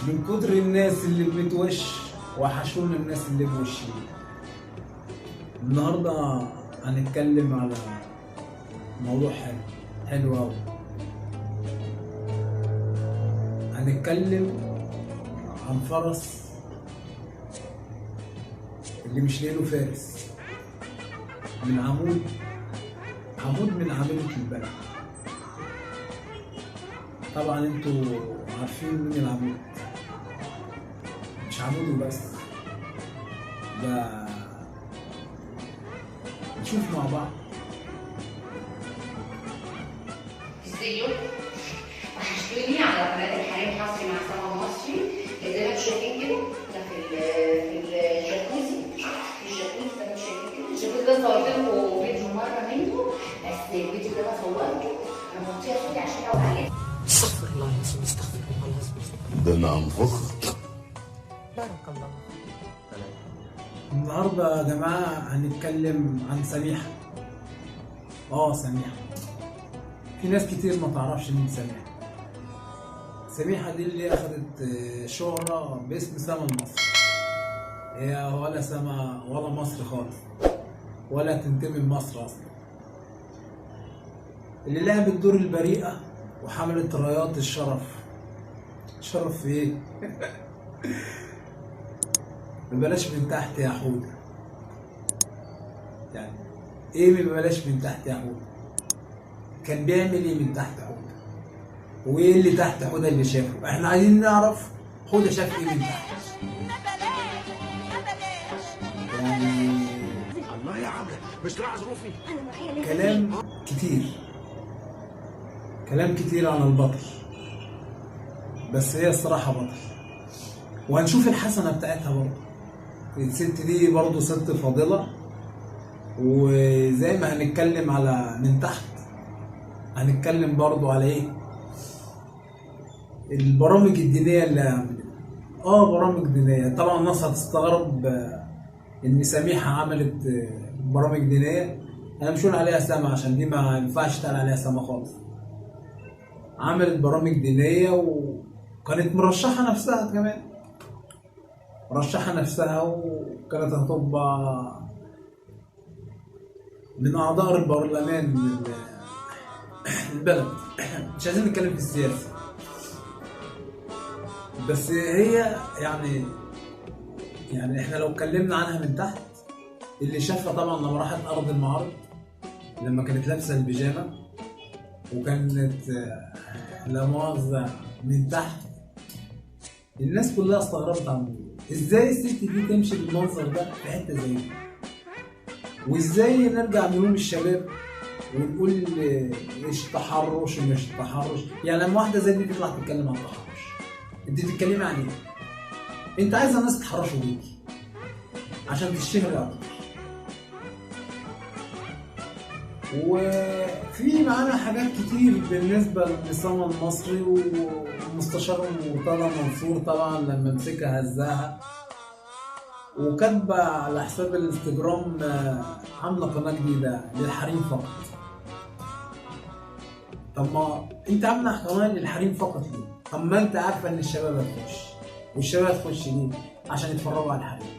من كتر الناس اللي بتوش وحشونا الناس اللي بوشين. النهارده هنتكلم على موضوع حلو أوي. هنتكلم عن فرس اللي مش لاقي له فارس، من عمود من عمودة البلد. طبعا انتوا عارفين مين العمود، مش عمود وبس، ده نشوف مع بعض. ازيكم؟ وحشتوني على قناة الحريم حصري مع سما مصري. زي ما انتم شايفين كده ده في الجاكوزي. في الجاكوزي زي ما انتم شايفين كده. الجاكوزي ده صورت لكم فيديو مرة منه، بس الفيديو ده انا صورته انا مغطية صوتي عشان اقول عليه. استغفر الله العظيم، استغفر الله العظيم. ده انا انفخ. بارك الله. النهارده يا جماعة هنتكلم عن سميحة. سميحة، في ناس كتير ما تعرفش مين سميحة. سميحة دي اللي أخدت شهرة باسم سما مصر. هي ولا سما ولا مصر خالص، ولا تنتمي لمصر أصلا. اللي لعبت دور البريئة وحملت رايات الشرف. شرف في إيه؟ ببلاش من تحت يا حودة. يعني إيه ببلاش من تحت يا حودة؟ كان بيعمل إيه من تحت حودة؟ وايه اللي تحت حودة اللي شافه؟ احنا عايزين نعرف حودة شاف ايه من تحت. يعني الله يا عم مش راح ظروفي. كلام كتير عن البطل، بس هي الصراحة بطل. وهنشوف الحسنة بتاعتها برضه. الست دي برضه ست فاضلة، وزي ما هنتكلم على من تحت هنتكلم برضه على ايه؟ البرامج الدينية اللي عملت. برامج دينية. طبعا الناس هتستغرب ان سميحة عملت برامج دينية. انا مش هقول عليها سما عشان دي ما ينفعش تقال عليها سما خالص. عملت برامج دينية وكانت مرشحة نفسها كمان. وكانت هتبقى من اعضاء البرلمان البلد. مش عايزين نتكلم في السياسة، بس هي يعني احنا لو اتكلمنا عنها من تحت، اللي شافها طبعا لما راحت ارض المعارض، لما كانت لابسه البيجامه وكانت لا مؤاخذه من تحت، الناس كلها استغربت عن ازاي الست دي تمشي بالمنظر ده في حته زي دي، وازاي نرجع نلوم الشباب ونقول مش تحرش ومش تحرش. يعني لما واحده زي دي تطلع تتكلم عن التحرش، انت بتتكلمي عن ايه؟ انت عايزه الناس تحرشوا بيكي عشان تشتهري اكتر. وفي معانا حاجات كتير بالنسبه للسما المصري. ومستشار مرتضى منصور طبعا لما مسكها هزاها، وكاتبه على حساب الانستجرام عامله قناه جديده للحريم فقط. طب ما انت عامله قناه للحريم فقط ليه؟ طب ما انت عارفه ان الشباب هتخش، والشباب هتخش ليه؟ عشان يتفرجوا على الحريم.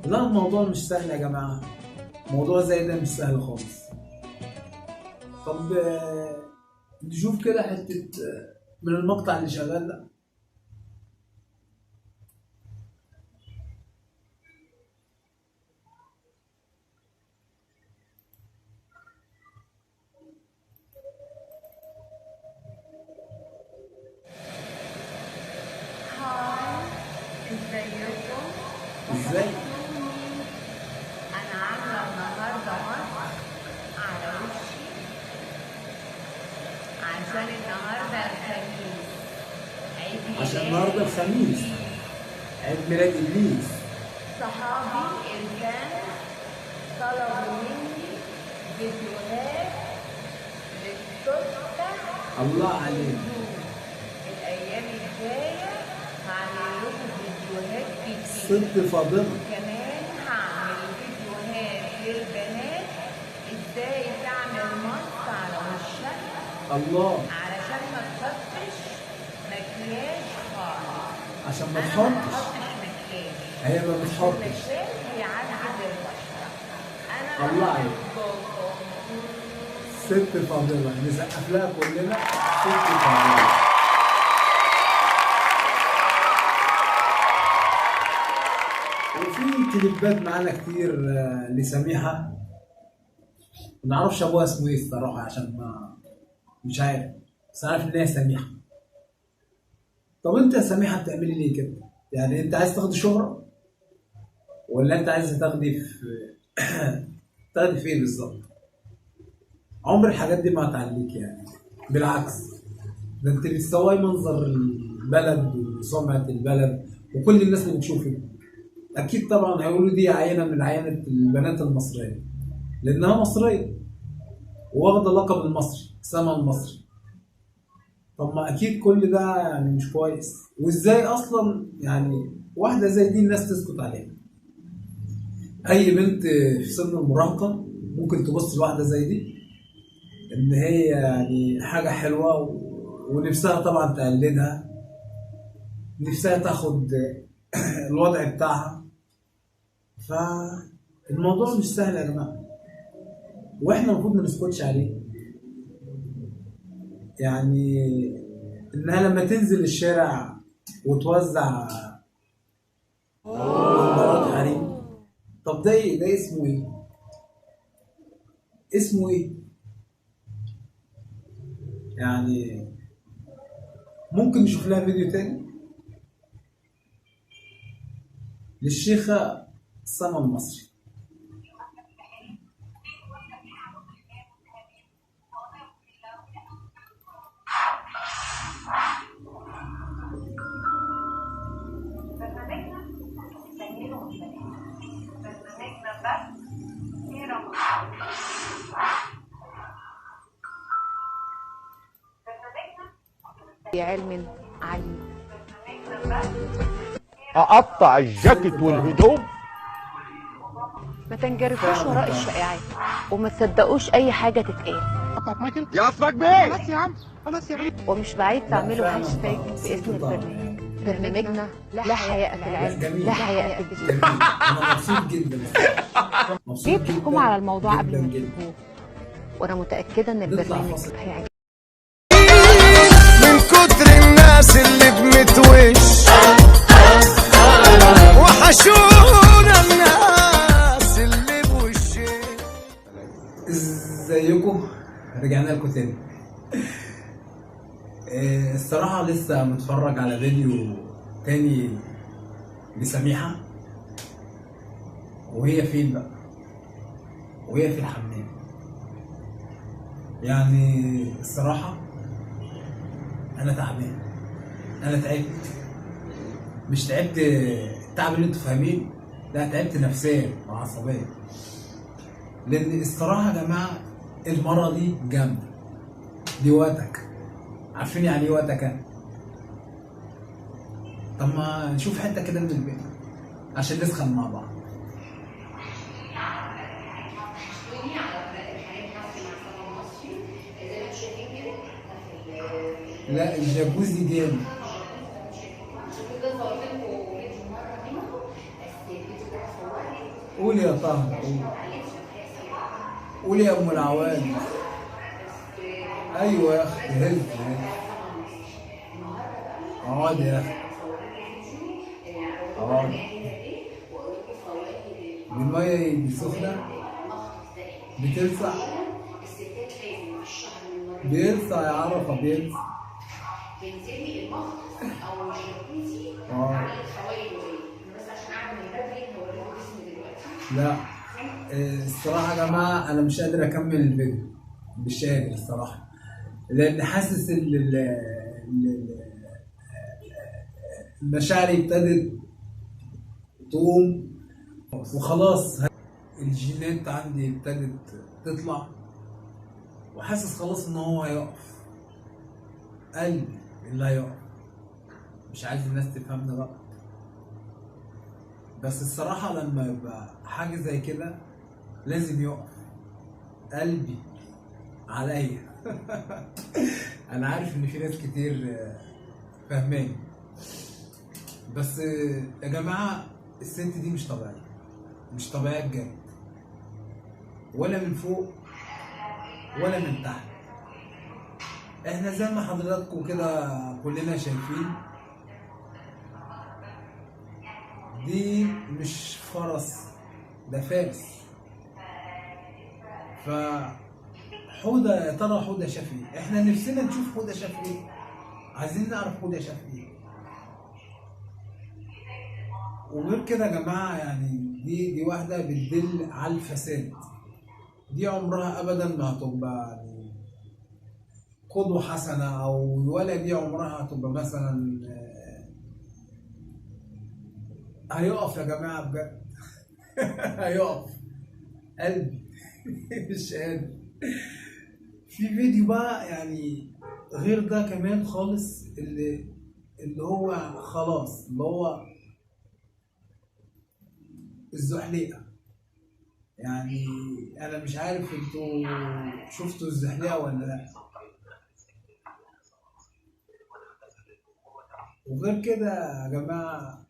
لا، الموضوع مش سهل يا جماعه. موضوع زي ده مش سهل خالص. طب نشوف كده حته من المقطع اللي شغال ده. ازاي؟ انا عامله النهارده ماسك على وشي عشان النهارده الخميس، عيد ميلاد. عشان النهارده الخميس عيد ميلاد ابليس. صحابي الكان طلبوا مني فيديوهات للتوتة. الله عليك. الايام الجايه هعمل لكم فيديوهات كتير. ست فاضله. كمان هعمل فيديوهات للبنات ازاي تعمل ماسك على وشها الله. علشان ما تحطش مكياج خالص. عشان ما تحطش. هي ما بتحطش. طلعي ست فاضلة نسقف لها كلنا. ست فاضلة. وفي كليبات معانا كتير لسميحة. ما نعرفش ابوها اسمه ايه الصراحة عشان مش عارف، بس عارف ان هي سميحة. طب انت يا سميحة بتعملي ليه كده؟ يعني انت عايز تاخدي شهرة؟ ولا انت عايز تاخدي في تاخدي في ايه بالظبط؟ عمر الحاجات دي ما هتعليك يعني، بالعكس ده انت بتسوي منظر البلد وسمعة البلد وكل الناس اللي بتشوفك. اكيد طبعا هيقولوا دي عينة من عينة البنات المصرية لانها مصرية واخدة لقب المصري، سما المصري. طب ما اكيد كل ده يعني مش كويس. وازاي اصلا يعني واحدة زي دي الناس تسكت عليها؟ اي بنت في سن المراهقة ممكن تبص لواحدة زي دي ان هي يعني حاجة حلوة ونفسها طبعا تقلدها، نفسها تاخد الوضع بتاعها. فالموضوع مش سهل يا جماعة، واحنا المفروض ما نسكتش عليه. يعني انها لما تنزل الشارع وتوزع مخدرات حريم، طب ده اسمه ايه؟ اسمه ايه؟ يعني ممكن نشوف لها فيديو تاني للشيخة سما المصري. بعلم عليم. اقطع الجاكيت والهدوم. ما تنجرفوش وراء الشائعات وما تصدقوش اي حاجه تتقال. يا اسمك بيه. خلاص يا عم، خلاص يا عم. ومش بعيد تعملوا فعلاً هاشتاج باسم البرنامج. برنامجنا لا حياء في العلم جميل. لا حياء في الدين. جميل. انا مبسوط جدا. مبسوط ليه جدا بتحكموا على الموضوع قبل جدا ما جدا. تشوفوه؟ وانا متاكده ان نطلع البرنامج فاصل. هيعجبكم. من كتر الناس اللي بمتوش وحشونا الناس اللي بوشين. ازيكم؟ رجعنا لكم تاني. الصراحة لسه متفرج على فيديو تاني لسميحة وهي فين بقى؟ وهي في الحمام. يعني الصراحة أنا تعبان، أنا تعبت. مش تعبت التعب اللي انتوا فاهمين، لا تعبت نفسيا وعصبيا. لأن الصراحة يا جماعة المرة دي جامدة. دي واتك. عارفين يعني ايه واتك؟ طب ما نشوف حتة كده من البيت عشان نسخن مع بعض. وحشتوني على قناة الحياة الحصري مع سما المصري. زي ما انتم شايفين كده في لا الجاكوزي جامد. ده صورت لكم فيديو مرة منه، بس الفيديو ده صورت قول يا طه، قول يا ام العواد. ايوه يا اختي هز. اقعد يا اختي اقعد. المية دي سخنة بتلسع. بيلسع يا عرفة بيلسع. بينزلي المخ او الجاكوزي اه على الحوايج بس عشان اعمل من بدري هوريكم جسمي دلوقتي. لا الصراحة يا جماعة أنا مش قادر أكمل الفيديو، مش قادر الصراحة، لأن حاسس إن مشاعري ابتدت تقوم وخلاص. الجينات عندي ابتدت تطلع وحاسس خلاص إن هو هيقف. قلبي اللي هيقف. مش عايز الناس تفهمنا بقى، بس الصراحة لما يبقى حاجة زي كده لازم يقف. قلبي عليا. أنا عارف إن في ناس كتير فاهماني. بس يا جماعه الست دي مش طبيعيه، مش طبيعيه بجد، ولا من فوق ولا من تحت. احنا زي ما حضراتكم كده كلنا شايفين، دي مش فرس، ده فارس. فحودة، يا ترى حودة شاف ايه؟ احنا نفسنا نشوف حودة شاف ايه، عايزين نعرف حودة شاف ايه. وغير كده يا جماعه يعني دي واحده بتدل على الفساد، دي عمرها ابدا ما هتبقى يعني قدوه حسنه، او ولا دي عمرها هتبقى مثلا هيقف يا جماعه بجد. هيقف قلبي. مش قادر. في فيديو بقى يعني غير ده كمان خالص، اللي هو خلاص، اللي هو الزحليقه. يعني انا مش عارف انتوا شفتوا الزحليقه ولا لا. وغير كده يا جماعه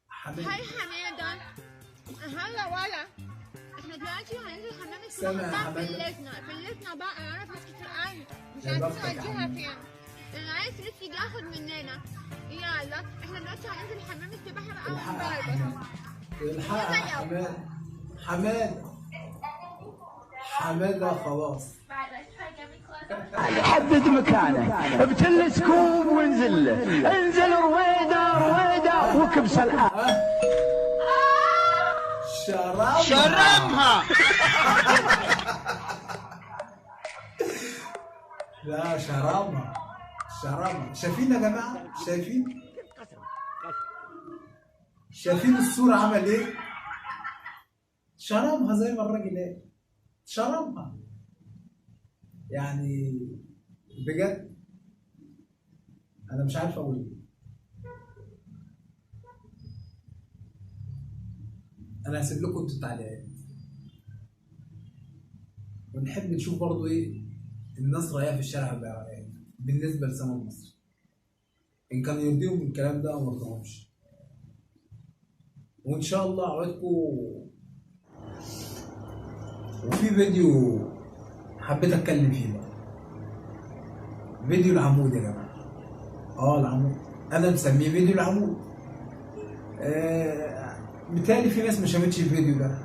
حماده، هاي حماده، هلا ولا احنا دلوقتي هننزل حمام سامع يا السباحه حمادة؟ في اللجنه بقى. انا اعرف ناس كتير قوي مش يا عارفين بختك يا نوديها حمادة. فين. اللي عايز فلوس يجي ياخد مننا. يلا احنا دلوقتي هننزل حمام السباحه بقى الحق يا ونجرب. حماده، الحق يا حماده، حماده، حماده خلاص. حدد مكانه بتل سكوب وانزل له، انزل رويده رويده وكبس الآن. شرمها. لا شرمها، شرمها. شايفين يا جماعه؟ شايفين الصوره عمل ايه؟ شرمها زي ما الراجل قال، شرمها. يعني بجد انا مش عارف اقول ايه. انا هسيب لكم انتوا التعليقات، ونحب نشوف برضو ايه الناس رايحه في الشارع بقى يعني بالنسبه لسما مصر، ان كان يرضيهم الكلام ده او ما يرضيهمش. وان شاء الله اوعدكم. وفي فيديو حبيت اتكلم فيه بقى، فيديو العمود يا جماعه. العمود انا مسميه فيديو العمود. بالتالي في ناس ما شافتش الفيديو ده.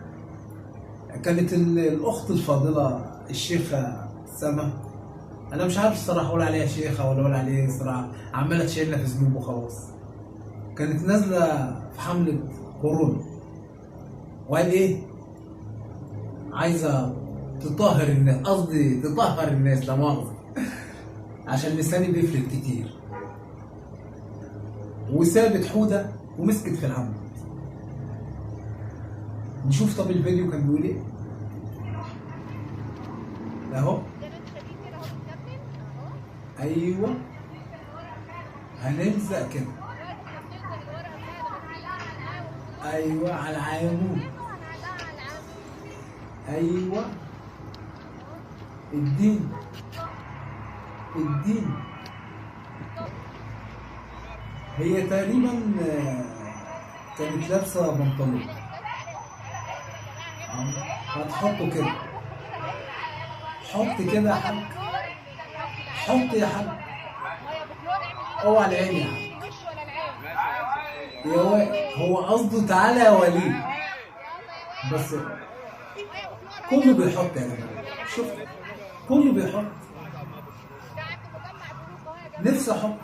كانت الاخت الفاضله الشيخه سما، انا مش عارف الصراحه اقول عليها شيخه ولا اقول عليها الصراحه، عماله تشيلنا في ذنوب وخلاص. كانت نازله في حمله كورونا وقال ايه؟ عايزه تطهر الناس، قصدي تطهر الناس، لا مؤاخذه، عشان لساني بيفلت كتير. وسابت حوده ومسكت في العمود. نشوف طب الفيديو كان بيقول ايه؟ اهو. ايوه هنلزق كده. ايوه على العمود. ايوه الدين، الدين. هي تقريبا كانت لابسه بنطلون. هتحطه كده، حط كده يا حاج، حط يا حاج. اوعى العين يا حاج. هو قصده تعالى يا وليد، بس كله بيحط يا جماعه. شوف كله بيحط. نفسي احط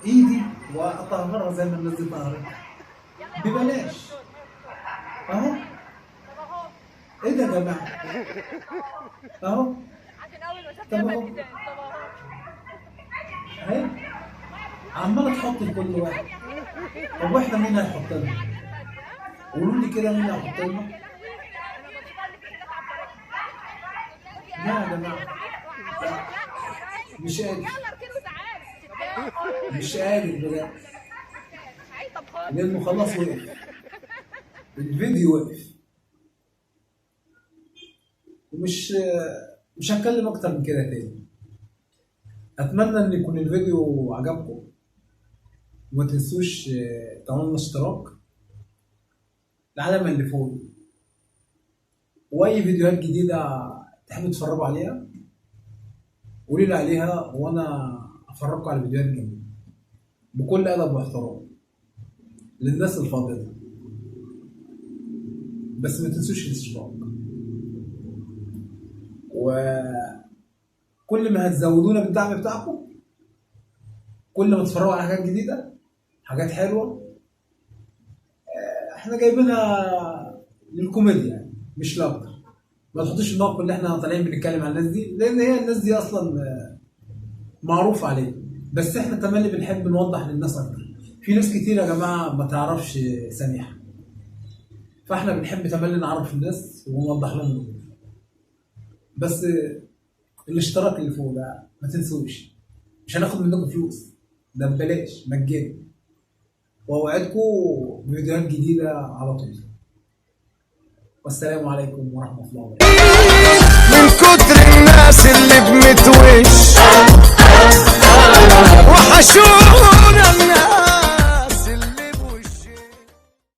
ايدي واطهرها زي ما الناس دي طهرتها ببلاش. اهو. ايه ده يا جماعه؟ اهو. طب اهو. اهي عماله تحط لكل واحد. طب واحنا مين هيحط لنا؟ قولوا لي كده مين هيحط لنا؟ لا يا جماعه مش قادر، مش قادر بجد، لانه خلاص وقف الفيديو، وقف. مش هتكلم اكتر من كده تاني. اتمنى ان يكون الفيديو عجبكم، وما تنسوش تعملوا اشتراك، العلامة اللي فوق، واي فيديوهات جديدة تحبوا تتفرجوا عليها قولوا لي عليها وانا افرجكم على فيديوهات جديدة بكل ادب واحترام للناس الفاضلة. بس ما تنسوش الاشتراك، وكل ما هتزودونا بالدعم بتاعكم كل ما تتفرجوا على حاجات جديدة، حاجات حلوة احنا جايبينها للكوميديا يعني مش لاكتر. ما تحطوش الموقف اللي احنا طالعين بنتكلم عن الناس دي، لان هي الناس دي اصلا معروف عليه، بس احنا تملي بنحب نوضح للناس اكتر. في ناس كتير يا جماعه ما تعرفش سميحه، فاحنا بنحب تملي نعرف الناس ونوضح لهم الامور. بس الاشتراك اللي فوق ده ما تنسوش، مش هناخد منكم فلوس، ده ببلاش مجاني، واوعدكم بفيديوهات جديده على طول. والسلام عليكم ورحمه الله وبركاته. من كتر الناس